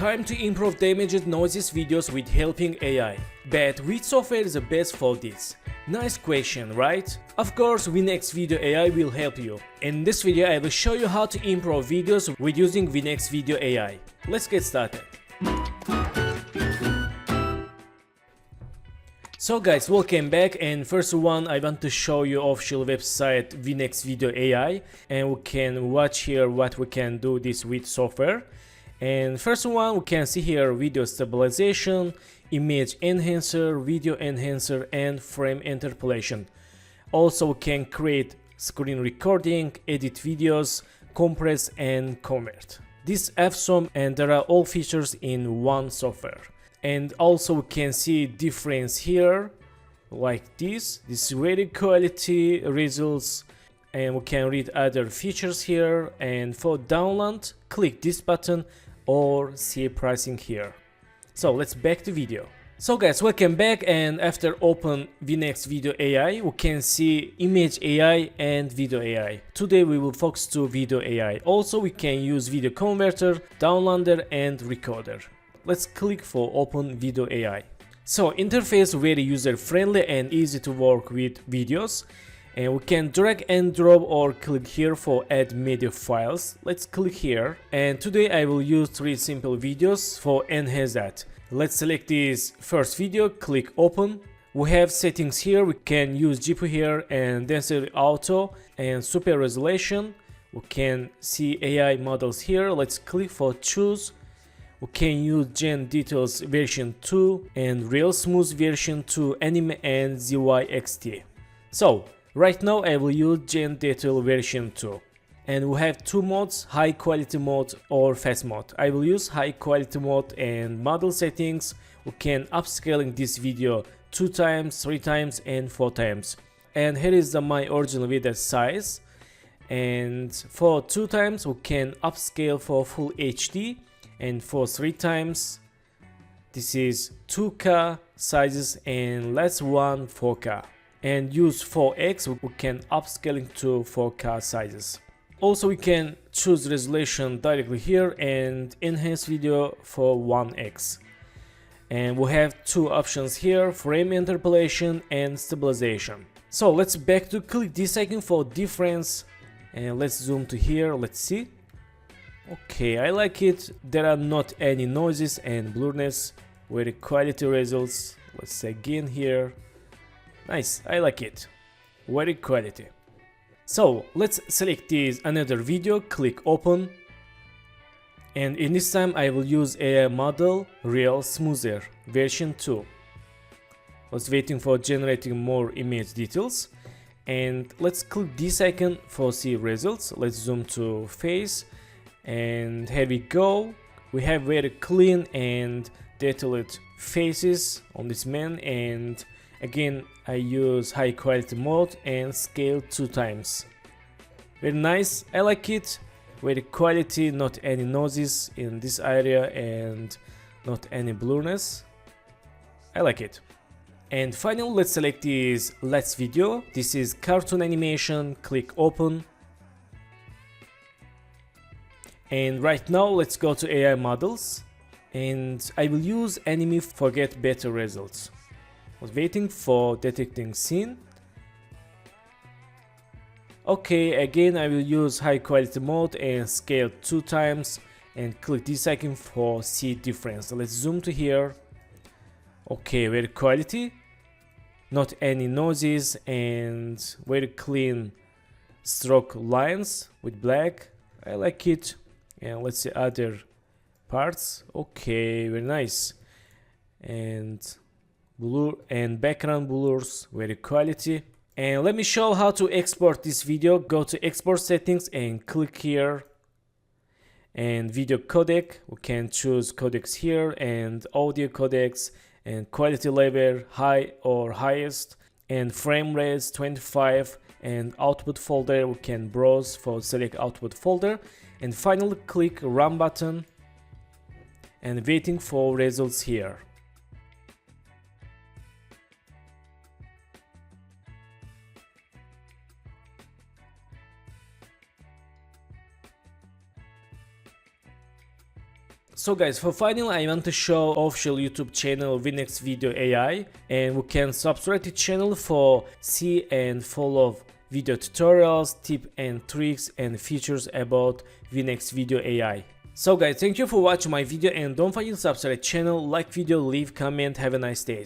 Time to improve damaged noises videos with helping AI. But which software is the best for this? Nice question, right? Of course, Winxvideo AI will help you. In this video, I will show you how to improve videos with using Winxvideo AI. Let's get started. So guys, welcome back, and first one I want to show you official website Winxvideo AI, and we can watch here what we can do this with software. And first one, we can see here video stabilization, image enhancer, video enhancer, and frame interpolation. Also we can create screen recording, edit videos, compress and convert. This awesome, and there are all features in one software. And also we can see difference here like this is very quality results, and we can read other features here. And for download, click this button or see pricing here. So let's back to video. So guys, welcome back, and after open Winxvideo AI, we can see image AI and video AI. Today we will focus to video AI. Also we can use video converter, downloader and recorder. Let's click for open video AI. So interface very user friendly and easy to work with videos, and we can drag and drop or click here for add media files. Let's click here, and today I will use 3 simple videos for enhance that. Let's select this first video, click open. We have settings here, we can use GPU here and density auto and super resolution. We can see AI models here. Let's click for choose. We can use Gen Details version 2 and Real Smooth version 2, Anime and ZYXT. So right now I will use Gen Detail version 2. And we have 2 modes, high quality mode or fast mode. I will use high quality mode, and model settings. We can upscaling this video 2 times, 3 times and 4 times. And here is my original video size. And for 2 times we can upscale for full HD. And for 3 times, this is 2K sizes, and last one 4K. And use 4X, we can upscaling to 4K sizes. Also we can choose resolution directly here and enhance video for 1X. And we have 2 options here, frame interpolation and stabilization. So let's back to click this icon for difference, and let's zoom to here. Let's see. Okay, I like it. There are not any noises and blurriness. Very quality results. Let's say again here. Nice, I like it. Very quality. So let's select this another video, click open. And in this time I will use AI model Real Smoother version 2. Was waiting for generating more image details. And let's click this icon for see results. Let's zoom to face. And here we go. We have very clean and detailed faces on this man, and again I use high quality mode and scale 2 times. Very nice, I like it. Very quality, not any noises in this area and not any blurriness. I like it. And finally let's select this last video. This is cartoon animation, click open. And right now let's go to AI models, and I will use anime for get better results. Was waiting for detecting scene. Okay, again I will use high quality mode and scale 2 times and click this icon for see difference. Let's zoom to here. Okay, very quality, not any noises and very clean stroke lines with black. I like it. And let's see other parts. Okay, very nice. And blur and background blurs, very quality. And let me show how to export this video. Go to export settings and click here. And video codec, we can choose codecs here, and audio codecs and quality level high or highest, and frame rates 25, and output folder we can browse for select output folder. And finally click run button and waiting for results here. So So guys, for final I want to show official YouTube channel Winxvideo AI, and we can subscribe to channel for see and follow video tutorials, tips and tricks and features about Winxvideo AI. So guys, thank you for watching my video, and don't forget to subscribe channel, like video, leave comment, have a nice day.